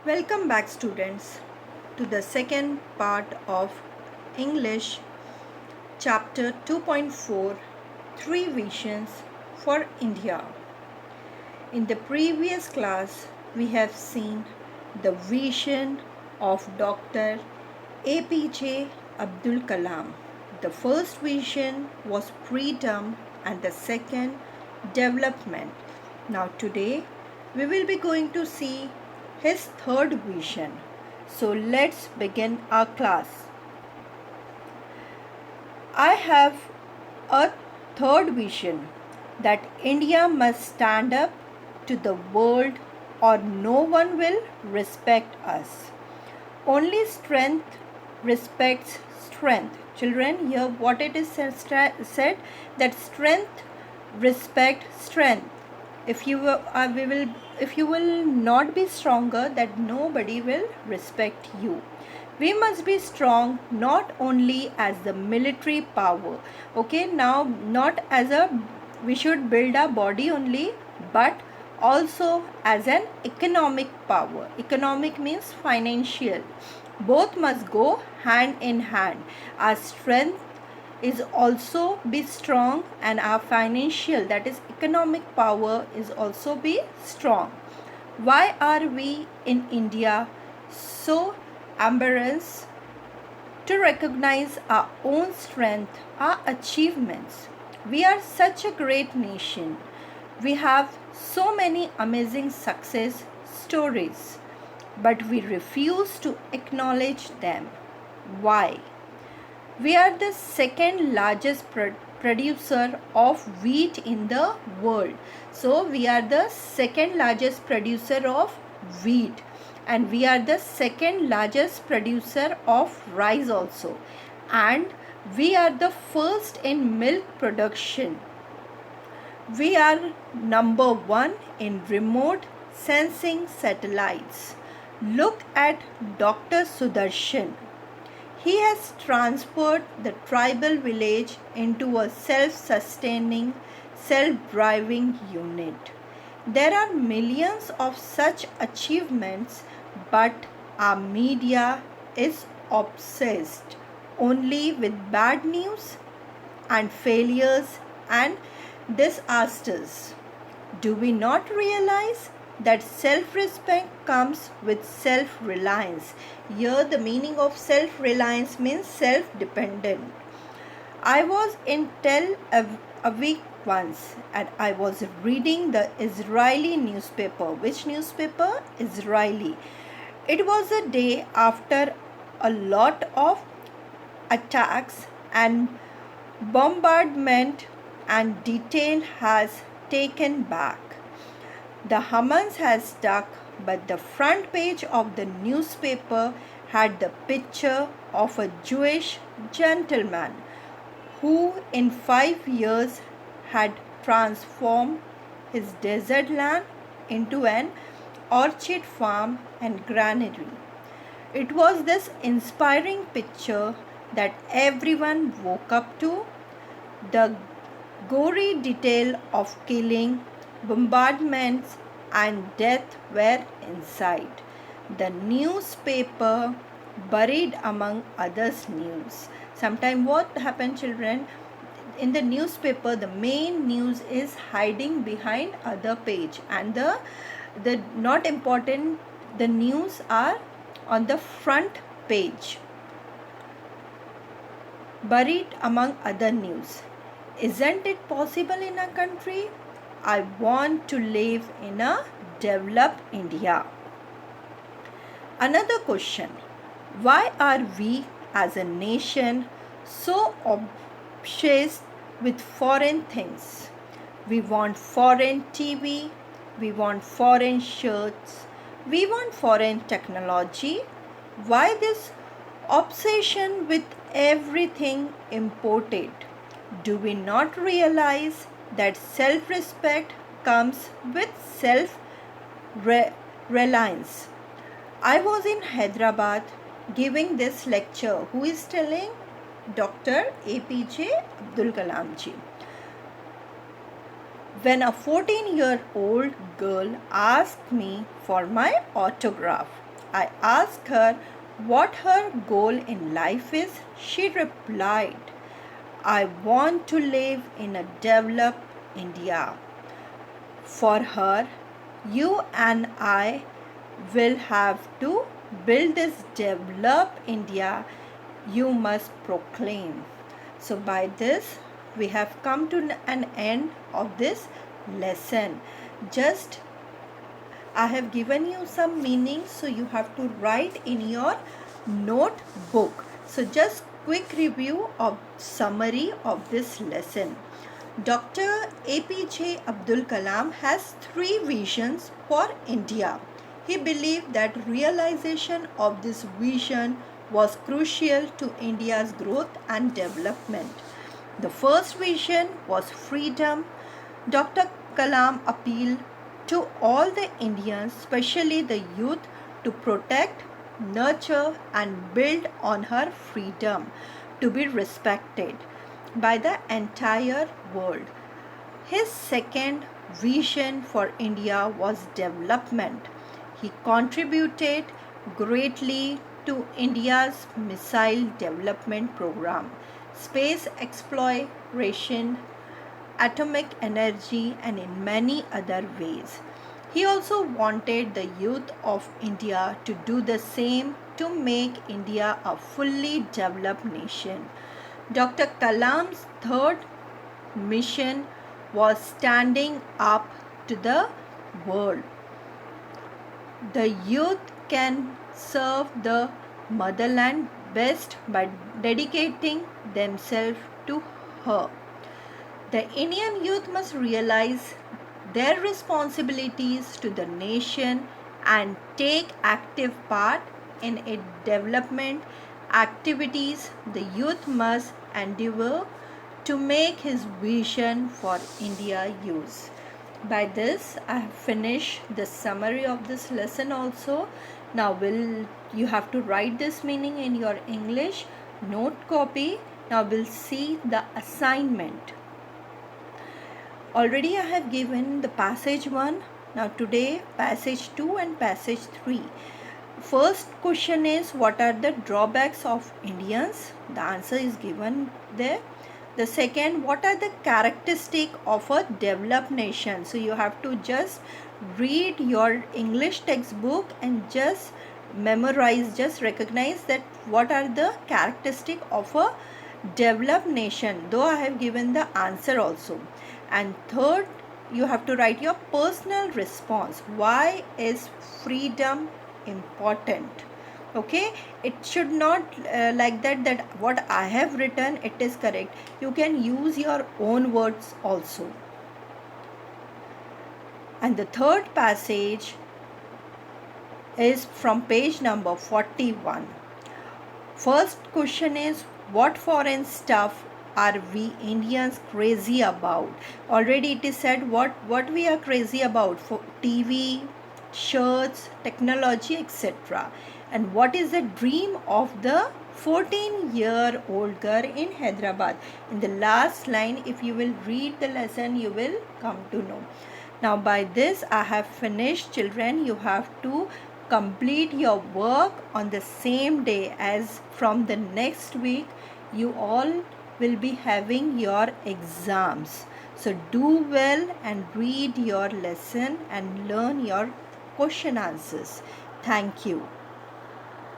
Welcome back, students, to the second part of English chapter 2.4, Three Visions for India. In the previous class, we have seen the vision of Dr. APJ Abdul Kalam. The first vision was freedom and the second, development. Now, today, we will be going to see his third vision. So, let's begin our class. I have a third vision that India must stand up to the world or no one will respect us. Only strength respects strength. Children, hear what it is said, that strength respect strength. If you will not be stronger, that nobody will respect you. We must be strong not only as the military power, okay, now not as we should build our body only, but also as an economic power. Economic means financial. Both must go hand in hand. Our strength is also be strong and our financial, that is economic power, is also be strong. Why are we in India so embarrassed to recognize our own strength, our achievements? We are such a great nation. We have so many amazing success stories, but we refuse to acknowledge them. Why? We are the second largest producer of wheat in the world. So we are the second largest producer of wheat, and we are the second largest producer of rice also, and we are the first in milk production. We are number one in remote sensing satellites. Look at Dr. Sudarshan. He has transferred the tribal village into a self-sustaining, self-driving unit. There are millions of such achievements, but our media is obsessed only with bad news and failures and disasters. Do we not realize that self-respect comes with self-reliance? Here the meaning of self-reliance means self-dependent. I was in Tel Aviv once and I was reading the Israeli newspaper. Which newspaper? Israeli. It was a day after a lot of attacks and bombardment, and detail has taken back. The Hamas has stuck, but the front page of the newspaper had the picture of a Jewish gentleman who in 5 years had transformed his desert land into an orchid farm and granary. It was this inspiring picture that everyone woke up to. The gory detail of killing, bombardments and death were inside. The newspaper buried among others news. Sometimes what happens, children? In the newspaper, the main news is hiding behind other page, and the not important, the news are on the front page, buried among other news. Isn't it possible in a country? I want to live in a developed India. Another question: why are we as a nation so obsessed with foreign things? We want foreign TV, we want foreign shirts, we want foreign technology. Why this obsession with everything imported? Do we not realize that self-respect comes with self-reliance? I was in Hyderabad giving this lecture. Who is telling? Dr. APJ Abdul Kalam ji. When a 14-year-old girl asked me for my autograph, I asked her what her goal in life is. She replied, I want to live in a developed India. For her, you and I will have to build this developed India you must proclaim. So by this we have come to an end of this lesson. Just I have given you some meanings, so you have to write in your notebook. So just quick review of summary of this lesson. Dr. APJ Abdul Kalam has three visions for India. He believed that realization of this vision was crucial to India's growth and development. The first vision was freedom. Dr. Kalam appealed to all the Indians, especially the youth, to protect, nurture, and build on her freedom to be respected by the entire world. His second vision for India was development. He contributed greatly to India's missile development program, space exploration, atomic energy, and in many other ways. He also wanted the youth of India to do the same to make India a fully developed nation. Dr. Kalam's third mission was standing up to the world. The youth can serve the motherland best by dedicating themselves to her. The Indian youth must realize their responsibilities to the nation and take active part in its development activities. The youth must endeavor to make his vision for India use. By this, I have finished the summary of this lesson also. Now you have to write this meaning in your English note copy. Now we'll see the assignment. Already I have given the passage 1. Now today passage 2 and passage 3. First question is, what are the drawbacks of Indians? The answer is given there. The second, what are the characteristics of a developed nation? So you have to just read your English textbook and just memorize, just recognize that what are the characteristics of a developed nation, though I have given the answer also. And third, you have to write your personal response. Why is freedom important? Okay, it should not like that what I have written it is correct. You can use your own words also. And the third passage is from page number 41. First question is, what foreign stuff are we Indians crazy about? Already it is said what we are crazy about, for TV, shirts, technology, etc. And what is the dream of the 14-year-old girl in Hyderabad? In the last line, if you will read the lesson, you will come to know. Now by this I have finished. Children, you have to complete your work on the same day, as from the next week you all will be having your exams. So do well and read your lesson and learn your question answers. Thank you.